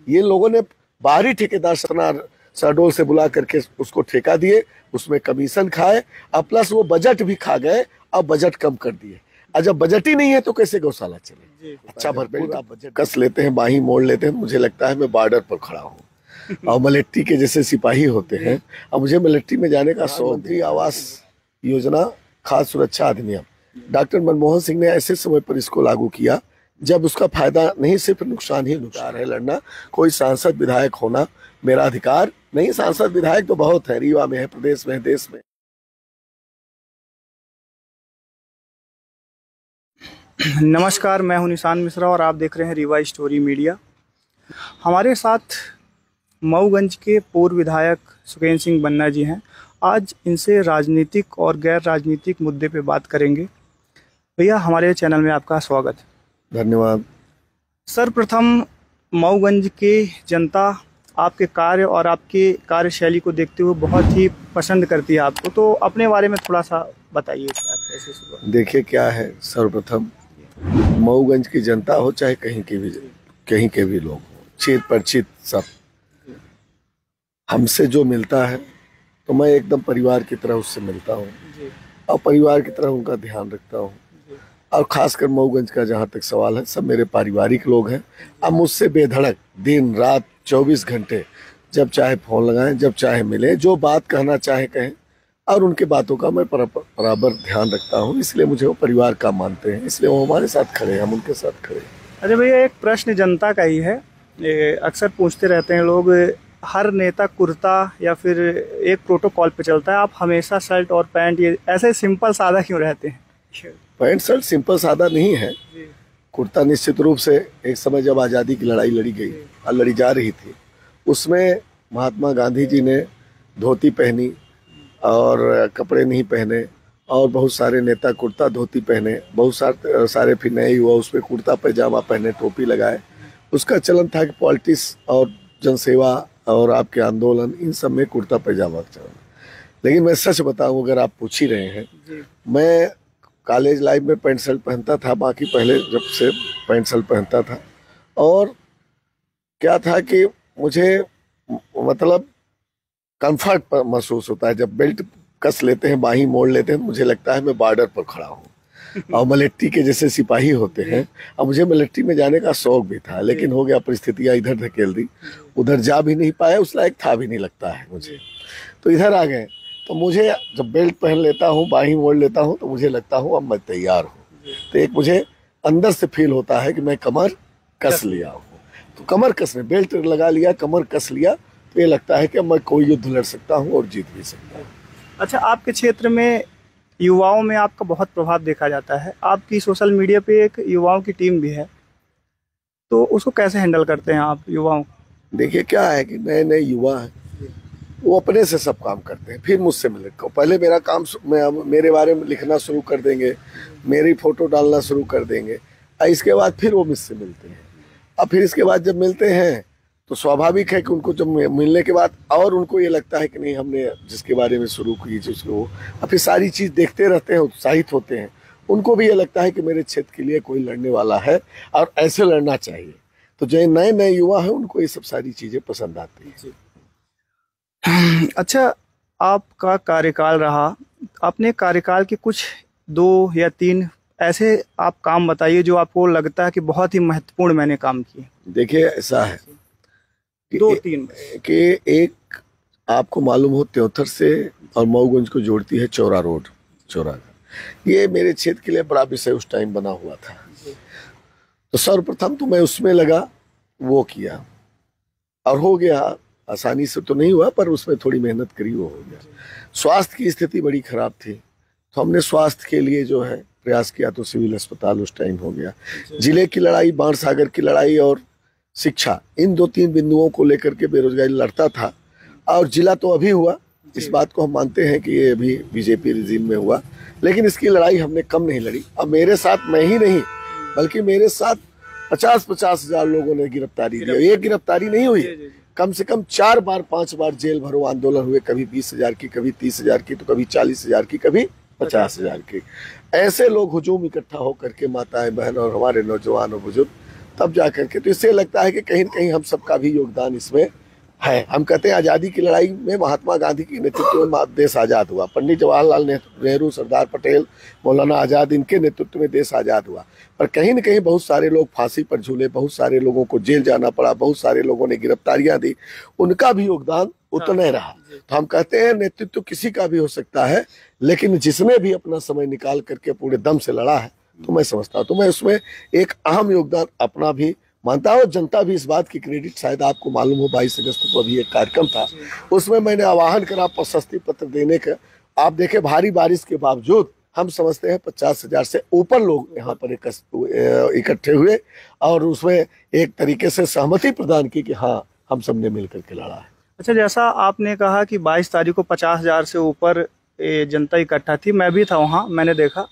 ये लोगों ने बाहरी ठेकेदार शहडोल से बुला करके उसको ठेका दिए, उसमें कमीशन खाए और प्लस वो बजट भी खा गए और बजट कम कर दिए। और जब बजट ही नहीं है तो कैसे गौशाला चले? अच्छा भरपूर आप बजट कस लेते हैं, बाही मोड़ लेते हैं। मुझे लगता है मैं बॉर्डर पर खड़ा हूँ और मलेट्टी के जैसे सिपाही होते हैं और मुझे मलेट्टी में जाने का शौक। प्रधानमंत्री आवास योजना, खाद्य सुरक्षा अधिनियम डॉक्टर मनमोहन सिंह ने ऐसे समय पर इसको लागू किया जब उसका फायदा नहीं, सिर्फ नुकसान ही नुकसान है लड़ना। कोई सांसद विधायक होना मेरा अधिकार नहीं। सांसद विधायक तो बहुत है, रीवा में है, प्रदेश में है, देश में। नमस्कार, मैं हूं निशान मिश्रा और आप देख रहे हैं रीवा स्टोरी मीडिया। हमारे साथ मऊगंज के पूर्व विधायक सुकेन सिंह बन्ना जी हैं। आज इनसे राजनीतिक और गैर राजनीतिक मुद्दे पे बात करेंगे। भैया, हमारे चैनल में आपका स्वागत। धन्यवाद। सर्वप्रथम, मऊगंज के जनता आपके कार्य और आपकी कार्यशैली को देखते हुए बहुत ही पसंद करती है आपको, तो अपने बारे में थोड़ा सा बताइए कि आप कैसे शुरुआत। देखिए क्या है, सर्वप्रथम मऊगंज की जनता हो चाहे कहीं के भी लोग हो, चित परिचित सब, हमसे जो मिलता है तो मैं एकदम परिवार की तरह उससे मिलता हूँ और परिवार की तरह उनका ध्यान रखता हूँ। और खासकर मऊगंज का जहाँ तक सवाल है, सब मेरे पारिवारिक लोग हैं। अब मुझसे बेधड़क दिन रात 24 घंटे जब चाहे फोन लगाएं, जब चाहे मिलें, जो बात कहना चाहे कहें और उनके बातों का मैं बराबर ध्यान रखता हूँ। इसलिए मुझे वो परिवार का मानते हैं, इसलिए वो हमारे साथ खड़े हैं, हम उनके साथ खड़े हैं। अरे भैया, एक प्रश्न जनता का ही है, अक्सर पूछते रहते हैं लोग, हर नेता कुर्ता या फिर एक प्रोटोकॉल पे चलता है, आप हमेशा शर्ट और पैंट ये ऐसे सिंपल सादा क्यों रहते हैं? पैंट शर्ट सिंपल सादा नहीं है। कुर्ता निश्चित रूप से एक समय जब आज़ादी की लड़ाई लड़ी गई और लड़ी जा रही थी, उसमें महात्मा गांधी जी ने धोती पहनी और कपड़े नहीं पहने, और बहुत सारे नेता कुर्ता धोती पहने, बहुत सारे फिर नए युवा उसमें कुर्ता पैजामा पहने, टोपी लगाए। उसका चलन था कि पॉलिटिक्स और जनसेवा और आपके आंदोलन, इन सब में कुर्ता पैजामा का चलन। लेकिन मैं सच बताऊं, अगर आप पूछ ही रहे हैं, मैं कॉलेज लाइफ में पैंट शर्ट पहनता था, बाकी पहले जब से पैंट शर्ट पहनता था। और क्या था कि मुझे मतलब कंफर्ट महसूस होता है जब बेल्ट कस लेते हैं, बाही मोड़ लेते हैं, मुझे लगता है मैं बॉर्डर पर खड़ा हूँ और मलेट्टी के जैसे सिपाही होते हैं। और मुझे मलेट्टी में जाने का शौक भी था, लेकिन हो गया परिस्थितियाँ इधर धकेल दी, उधर जा भी नहीं पाया, उस लायक था भी नहीं लगता है मुझे, तो इधर आ गए। तो मुझे जब बेल्ट पहन लेता हूँ, बाही मोड़ लेता हूँ, तो मुझे लगता हूँ अब मैं तैयार हूँ। तो एक मुझे अंदर से फील होता है कि मैं कमर कस लिया हूँ। तो कमर कसने, बेल्ट लगा लिया, कमर कस लिया, तो ये लगता है कि मैं कोई युद्ध लड़ सकता हूँ और जीत भी सकता हूँ। अच्छा, आपके क्षेत्र में युवाओं में आपका बहुत प्रभाव देखा जाता है। आपकी सोशल मीडिया पे एक युवाओं की टीम भी है, तो उसको कैसे हैंडल करते हैं आप युवाओं को? देखिए क्या है कि नए नए युवा हैं, वो अपने से सब काम करते हैं, फिर मुझसे मिले। पहले मेरा काम, मेरे बारे में लिखना शुरू कर देंगे, मेरी फोटो डालना शुरू कर देंगे, और इसके बाद फिर वो मुझसे मिलते हैं। अब फिर इसके बाद जब मिलते हैं तो स्वाभाविक है कि उनको जब मिलने के बाद और उनको ये लगता है कि नहीं, हमने जिसके बारे में शुरू की जिसको, और फिर सारी चीज़ देखते रहते हैं, उत्साहित होते हैं। उनको भी ये लगता है कि मेरे क्षेत्र के लिए कोई लड़ने वाला है और ऐसे लड़ना चाहिए। तो जो नए नए युवा हैं उनको ये सब सारी चीज़ें पसंद आती हैं। अच्छा, आपका कार्यकाल रहा, अपने कार्यकाल के कुछ 2 या 3 ऐसे आप काम बताइए जो आपको लगता है कि बहुत ही महत्वपूर्ण मैंने काम किए। देखिए ऐसा है कि 2-3 कि एक आपको मालूम हो, त्योथर से और मऊगंज को जोड़ती है चौरा रोड, ये मेरे क्षेत्र के लिए बड़ा विषय उस टाइम बना हुआ था। तो सर्वप्रथम तो मैं उसमें लगा, वो किया और हो गया। आसानी से तो नहीं हुआ, पर उसमें थोड़ी मेहनत करी, वो हो गया। स्वास्थ्य की स्थिति बड़ी खराब थी, तो हमने स्वास्थ्य के लिए जो है प्रयास किया, तो सिविल अस्पताल उस टाइम हो गया। जिले की लड़ाई, बाणसागर की लड़ाई और शिक्षा, इन 2-3 बिंदुओं को लेकर के बेरोजगारी लड़ता था। और जिला तो अभी हुआ, इस बात को हम मानते हैं कि ये अभी बीजेपी रिजीम में हुआ, लेकिन इसकी लड़ाई हमने कम नहीं लड़ी। अब मेरे साथ मैं ही नहीं, बल्कि मेरे साथ 50-50 हजार लोगों ने गिरफ्तारी दी। ये गिरफ्तारी नहीं हुई, कम से कम 4 बार 5 बार जेल भरो आंदोलन हुए, कभी 20,000 की, कभी 30,000 की, तो कभी 40,000 की, कभी 50,000 की। ऐसे लोग हुजूम इकट्ठा होकर के, माताएं बहन और हमारे नौजवान और बुजुर्ग, तब जा करके, तो इससे लगता है कि कहीं न कहीं हम सबका भी योगदान इसमें है। हम कहते हैं आज़ादी की लड़ाई में महात्मा गांधी के नेतृत्व में देश आज़ाद हुआ, पंडित जवाहरलाल नेहरू, सरदार पटेल, मौलाना आज़ाद, इनके नेतृत्व में देश आज़ाद हुआ। पर कहीं न कहीं बहुत सारे लोग फांसी पर झूले, बहुत सारे लोगों को जेल जाना पड़ा, बहुत सारे लोगों ने गिरफ्तारियां दी, उनका भी योगदान उतना ही रहा। तो हम कहते हैं नेतृत्व किसी का भी हो सकता है, लेकिन जिसने भी अपना समय निकाल करके पूरे दम से लड़ा है, तो मैं समझता हूँ, तो मैं उसमें एक अहम योगदान अपना भी मानता हूँ। जनता भी इस बात की क्रेडिट, शायद आपको मालूम हो 22 अगस्त को अभी एक कार्यक्रम था, उसमें मैंने आह्वान करा प्रशस्ति पत्र देने का। आप देखें भारी बारिश के बावजूद हम समझते हैं 50,000 से ऊपर लोग यहाँ पर इकट्ठे हुए और उसमें एक तरीके से सहमति प्रदान की कि हाँ, हम सब ने मिलकर के लड़ा है। अच्छा, जैसा आपने कहा कि 22 तारीख को 50,000 से ऊपर जनता इकट्ठा थी, मैं भी था वहाँ, मैंने देखा।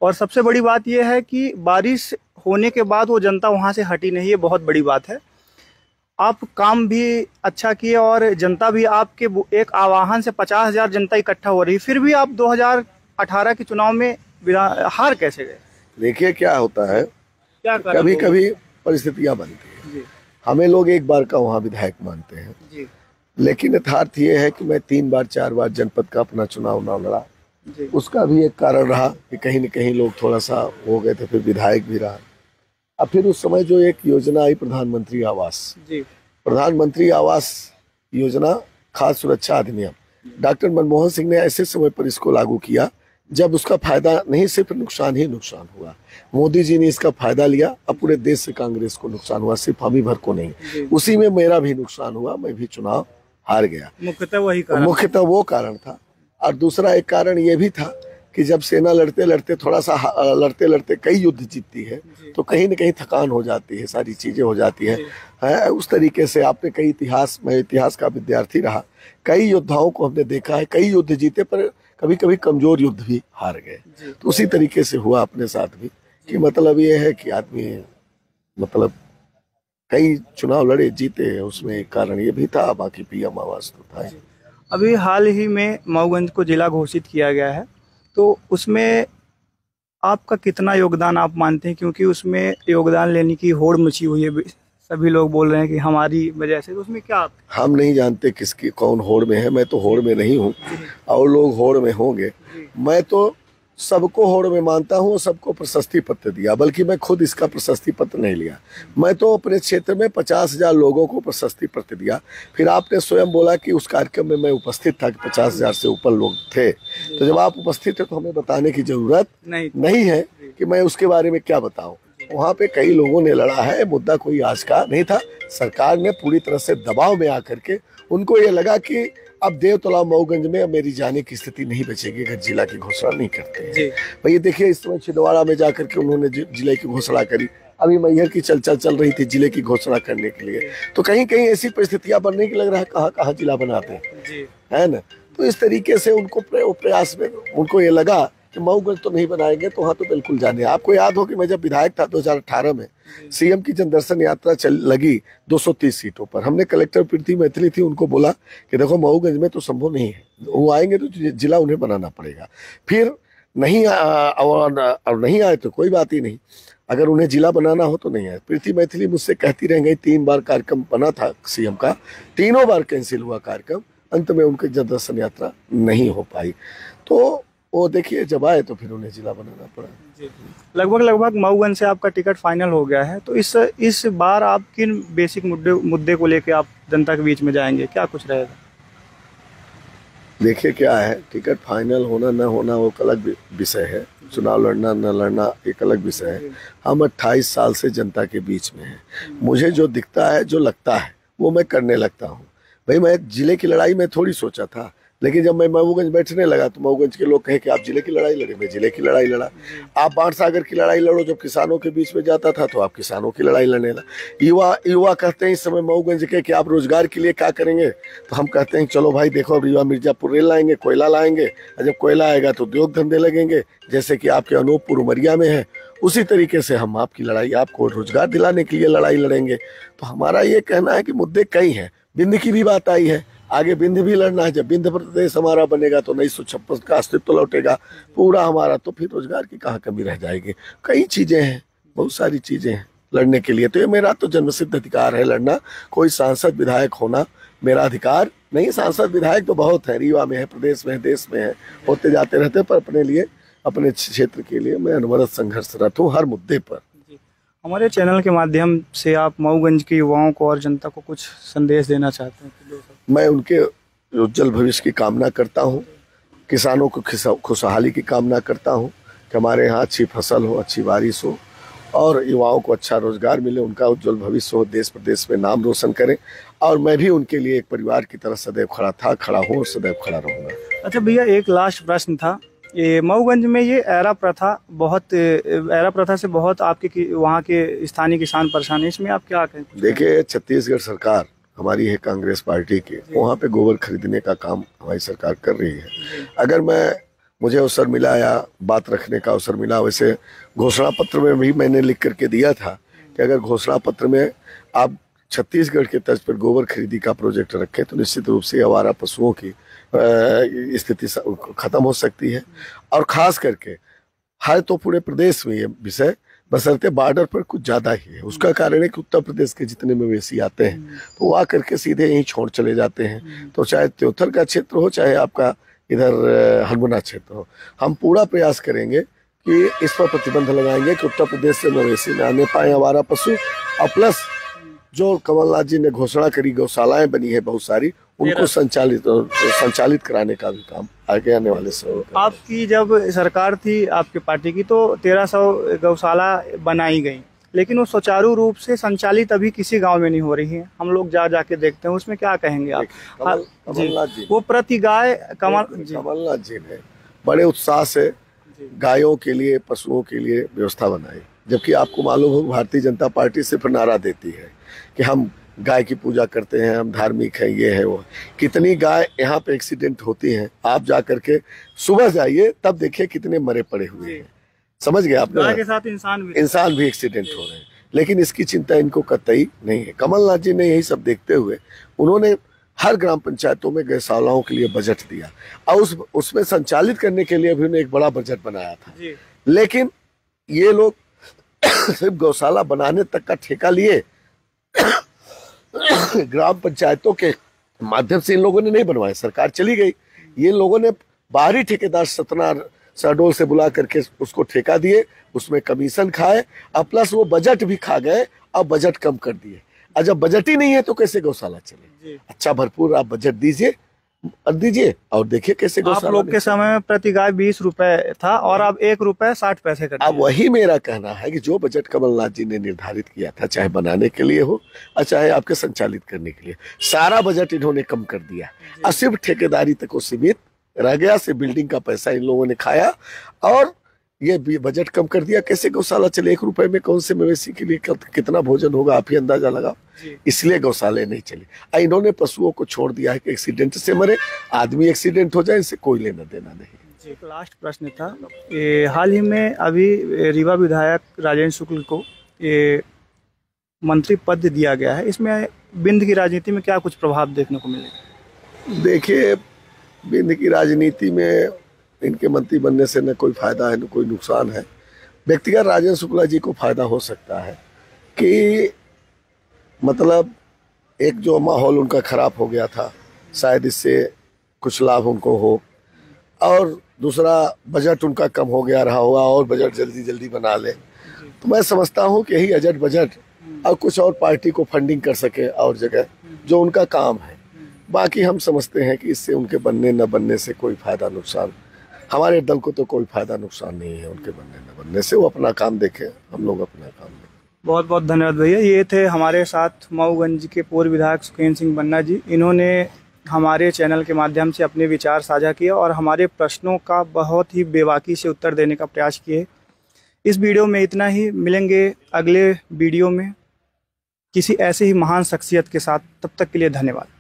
और सबसे बड़ी बात यह है कि बारिश होने के बाद वो जनता वहाँ से हटी नहीं, ये बहुत बड़ी बात है। आप काम भी अच्छा किए और जनता भी आपके एक आह्वान से 50,000 जनता इकट्ठा हो रही, फिर भी आप 2018 के चुनाव में हार कैसे गए? देखिए क्या होता है, क्या कभी कभी परिस्थितियां बनती है। हमें लोग एक बार का वहाँ विधायक मानते हैं जी। लेकिन यथार्थ ये है कि मैं 3 बार 4 बार जनपद का अपना चुनाव ना लड़ा। उसका भी एक कारण रहा कि कहीं न कहीं लोग थोड़ा सा हो गए थे, फिर विधायक भी रहा। अब फिर उस समय जो एक योजना आई प्रधानमंत्री आवास, प्रधानमंत्री आवास योजना, खाद्य सुरक्षा अधिनियम, डॉक्टर मनमोहन सिंह ने ऐसे समय पर इसको लागू किया जब उसका फायदा नहीं, सिर्फ नुकसान ही नुकसान हुआ। मोदी जी ने इसका फायदा लिया, अब पूरे देश से कांग्रेस को नुकसान हुआ, सिर्फ हम ही भर को नहीं। उसी में मेरा भी नुकसान हुआ, मैं भी चुनाव हार गया। मुख्यतः वो कारण था। और दूसरा एक कारण ये भी था कि जब सेना लड़ते लड़ते कई युद्ध जीतती है तो कहीं न कहीं थकान हो जाती है, सारी चीजें हो जाती है। उस तरीके से आपने कई इतिहास, मैं इतिहास का विद्यार्थी रहा, कई योद्धाओं को हमने देखा है, कई युद्ध जीते पर कभी कभी कमजोर युद्ध भी हार गए। तो उसी तरीके से हुआ अपने साथ भी कि मतलब ये है कि आदमी मतलब कई चुनाव लड़े, जीते, उसमें एक कारण ये भी था, बाकी पीएम आवास तो था। अभी हाल ही में मऊगंज को जिला घोषित किया गया है, तो उसमें आपका कितना योगदान आप मानते हैं? क्योंकि उसमें योगदान लेने की होड़ मची हुई है, सभी लोग बोल रहे हैं कि हमारी वजह से, तो उसमें क्या हम नहीं जानते किसकी कौन होड़ में है। मैं तो होड़ में नहीं हूँ और लोग होड़ में होंगे। मैं तो सबको होड़ में मानता हूँ, सबको प्रशस्ति पत्र दिया, बल्कि मैं खुद इसका प्रशस्ति पत्र नहीं लिया। मैं तो अपने क्षेत्र में 50,000 लोगों को प्रशस्ति पत्र दिया। फिर आपने स्वयं बोला कि उस कार्यक्रम में मैं उपस्थित था कि 50,000 से ऊपर लोग थे, तो जब आप उपस्थित थे तो हमें बताने की जरूरत नहीं है कि मैं उसके बारे में क्या बताऊं। वहाँ पे कई लोगों ने लड़ा है, मुद्दा कोई आज का नहीं था। सरकार ने पूरी तरह से दबाव में आकर के उनको ये लगा कि अब देवतला मऊगंज में अब मेरी जाने की स्थिति नहीं बचेगी अगर जिला की घोषणा नहीं करते। भाई देखिए, इस समय छिंदवाड़ा में जाकर के उन्होंने जिले की घोषणा करी, अभी मैहर की चल रही थी जिले की घोषणा करने के लिए। तो कहीं कहीं ऐसी परिस्थितियां बनने की लग रहा है, कहाँ कहाँ जिला बनाते हैं, है ना। तो इस तरीके से उनको प्रयास में उनको ये लगा कि मऊगंज तो नहीं बनाएंगे, तो वहाँ तो बिल्कुल जाने। आपको याद हो कि मैं जब विधायक था 2018 में, सीएम की जनदर्शन यात्रा लगी 230 सीटों पर, हमने कलेक्टर प्रीति मैथिली थी, उनको बोला कि देखो मऊगंज में तो संभव नहीं है, वो आएंगे तो जिला उन्हें बनाना पड़ेगा। फिर नहीं और नहीं आए तो कोई बात ही नहीं, अगर उन्हें जिला बनाना हो तो नहीं आए। प्रीति मैथिली मुझसे कहती रह गई, 3 बार कार्यक्रम बना था सीएम का, तीनों बार कैंसिल हुआ कार्यक्रम, अंत में उनकी जनदर्शन यात्रा नहीं हो पाई। तो वो देखिए जब आए तो फिर उन्हें जिला बनाना पड़ा। लगभग मऊगंज से आपका टिकट फाइनल हो गया है, तो इस बार आप किन बेसिक मुद्दे को लेकर आप जनता के बीच में जाएंगे, क्या कुछ रहेगा? देखिए क्या है, टिकट फाइनल होना न होना वो अलग विषय है, चुनाव लड़ना न लड़ना एक अलग विषय है। हम 28 साल से जनता के बीच में हैं, मुझे जो दिखता है, जो लगता है, वो मैं करने लगता हूँ। भाई मैं जिले की लड़ाई में थोड़ी सोचा था, लेकिन जब मैं मऊगंज बैठने लगा तो मऊगंज के लोग कहे कि आप जिले की लड़ाई लड़े, मैं जिले की लड़ाई लड़ा। आप बाणसागर की लड़ाई लड़ो, जब किसानों के बीच में जाता था तो आप किसानों की लड़ाई लड़ने लगा। युवा कहते हैं इस समय मऊगंज के कि आप रोजगार के लिए क्या करेंगे, तो हम कहते हैं चलो भाई देखो, अब युवा मिर्जापुर रेल लाएंगे, कोयला लाएंगे, और जब कोयला आएगा तो उद्योग धंधे लगेंगे, जैसे कि आपके अनूपपुर उमरिया में है। उसी तरीके से हम आपकी लड़ाई, आपको रोजगार दिलाने के लिए लड़ाई लड़ेंगे। तो हमारा ये कहना है कि मुद्दे कई हैं, बिंद की भी बात आई है, आगे बिंद भी लड़ना है। जब बिंद प्रदेश हमारा बनेगा तो 1956 का अस्तित्व लौटेगा पूरा हमारा, तो फिर रोजगार की कहाँ कमी रह जाएगी। कई चीजें हैं, बहुत सारी चीजें हैं। लड़ने के लिए। तो ये मेरा तो जन्मसिद्ध अधिकार है लड़ना। कोई सांसद विधायक होना मेरा अधिकार नहीं। सांसद विधायक तो बहुत है, रीवा में है, प्रदेश में है, देश में है, होते जाते रहते हैं, पर अपने लिए, अपने क्षेत्र के लिए मैं अनवरत संघर्षरत हूँ हर मुद्दे पर। हमारे चैनल के माध्यम से आप मऊगंज के युवाओं को और जनता को कुछ संदेश देना चाहते हैं? मैं उनके उज्जवल भविष्य की कामना करता हूँ, किसानों को खुशहाली की कामना करता हूँ कि हमारे यहाँ अच्छी फसल हो, अच्छी बारिश हो और युवाओं को अच्छा रोजगार मिले, उनका उज्जवल भविष्य हो, देश प्रदेश में नाम रोशन करें। और मैं भी उनके लिए एक परिवार की तरह सदैव खड़ा था, खड़ा हूँ और सदैव खड़ा रहूँगा। अच्छा भैया, एक लास्ट प्रश्न था। ये मऊगंज में ये एरा प्रथा से बहुत आपके वहाँ के स्थानीय किसान परेशान है, इसमें आप क्या कहें? देखिए, छत्तीसगढ़ सरकार हमारी है कांग्रेस पार्टी की, वहाँ पे गोबर खरीदने का काम हमारी सरकार कर रही है। अगर मुझे अवसर मिला या बात रखने का अवसर मिला, वैसे घोषणा पत्र में भी मैंने लिख करके दिया था कि अगर घोषणा पत्र में आप छत्तीसगढ़ के तर्ज पर गोबर खरीदी का प्रोजेक्ट रखें तो निश्चित रूप से आवारा पशुओं की स्थिति खत्म हो सकती है। और खास करके है तो पूरे प्रदेश में ये विषय, बशर्ते बॉर्डर पर कुछ ज़्यादा ही है। उसका कारण है कि उत्तर प्रदेश के जितने मवेशी आते हैं तो वो आकर के सीधे यहीं छोड़ चले जाते हैं। तो चाहे त्योथर का क्षेत्र हो, चाहे आपका इधर हरमुना क्षेत्र हो, हम पूरा प्रयास करेंगे कि इस पर प्रतिबंध लगाएंगे कि उत्तर प्रदेश से मवेशी न आने पाए आवारा पशु। और प्लस जो कमलनाथ जी ने घोषणा करी, गौशालाएं बनी है बहुत सारी, उनको संचालित कराने का भी काम आगे आने वाले समय। आपकी जब सरकार थी आपकी पार्टी की तो 1300 गौशाला बनाई गई, लेकिन वो सुचारू रूप से संचालित अभी किसी गांव में नहीं हो रही है। हम लोग जाके देखते हैं, उसमें क्या कहेंगे आप? कमलनाथ जी, वो प्रति गाय कमलनाथ जी ने बड़े उत्साह से गायों के लिए, पशुओं के लिए व्यवस्था बनाई, जबकि आपको मालूम हो भारतीय जनता पार्टी सिर्फ नारा देती है कि हम गाय की पूजा करते हैं, हम धार्मिक हैं, ये है वो। कितनी गाय यहाँ पे एक्सीडेंट होती हैं, आप जा करके सुबह जाइए तब देखिए कितने मरे पड़े हुए हैं। समझ गए आप? गाय के साथ इंसान भी एक्सीडेंट हो रहे हैं, लेकिन इसकी चिंता इनको कतई नहीं है। कमलनाथ जी ने यही सब देखते हुए उन्होंने हर ग्राम पंचायतों में गौशालाओं के लिए बजट दिया और उसमें संचालित करने के लिए भी उन्होंने एक बड़ा बजट बनाया था। लेकिन ये लोग सिर्फ गौशाला बनाने तक का ठेका लिए, ग्राम पंचायतों के माध्यम से इन लोगों ने नहीं बनवाए। सरकार चली गई, ये लोगों ने बाहरी ठेकेदार सतना शहडोल से बुला करके उसको ठेका दिए, उसमें कमीशन खाए और प्लस वो बजट भी खा गए और बजट कम कर दिए। और जब बजट ही नहीं है तो कैसे गौशाला चले? अच्छा भरपूर आप बजट दीजिए और देखिए कैसे गौशाला। आप लोग के समय में प्रति गाय 20 रुपए था और अब 1 रुपए 60 पैसे कर दिया। अब वही मेरा कहना है कि जो बजट कमलनाथ जी ने निर्धारित किया था, चाहे बनाने के लिए हो और चाहे आपके संचालित करने के लिए, सारा बजट इन्होंने कम कर दिया और सिर्फ ठेकेदारी तक वो सीमित रह गया। सिर्फ बिल्डिंग का पैसा इन लोगों ने खाया और ये बजट कम कर दिया। कैसे गौशाला चले? 1 रुपए में कौन से मवेशी के लिए कितना भोजन होगा, आप ही अंदाजा लगाओ। इसलिए गौशाले नहीं चले। इन्होंने पशुओं को छोड़ दिया है कि एक्सीडेंट से मरे, आदमी एक्सीडेंट हो जाए, इससे कोई लेना देना नहीं। लास्ट प्रश्न था, हाल ही में अभी रीवा विधायक राजेंद्र शुक्ल को मंत्री पद दिया गया है, इसमें बिंद की राजनीति में क्या कुछ प्रभाव देखने को मिलेगा? देखिए, बिंद की राजनीति में इनके मंत्री बनने से न कोई फायदा है न कोई नुकसान है। व्यक्तिगत राजेंद्र शुक्ला जी को फायदा हो सकता है कि मतलब एक जो माहौल उनका खराब हो गया था, शायद इससे कुछ लाभ उनको हो, और दूसरा बजट उनका कम हो गया रहा होगा और बजट जल्दी जल्दी बना ले। तो मैं समझता हूँ कि यही अजट बजट और कुछ और पार्टी को फंडिंग कर सके और जगह, जो उनका काम है। बाकी हम समझते हैं कि इससे उनके बनने न बनने से कोई फायदा नुकसान, हमारे दल को तो कोई फायदा नुकसान नहीं है उनके बनने न बनने से। वो अपना काम देखें, हम लोग अपना काम देखें। बहुत बहुत धन्यवाद भैया। ये थे हमारे साथ मऊगंज के पूर्व विधायक सुकेन सिंह बन्ना जी। इन्होंने हमारे चैनल के माध्यम से अपने विचार साझा किए और हमारे प्रश्नों का बहुत ही बेबाकी से उत्तर देने का प्रयास किए। इस वीडियो में इतना ही, मिलेंगे अगले वीडियो में किसी ऐसे ही महान शख्सियत के साथ। तब तक के लिए धन्यवाद।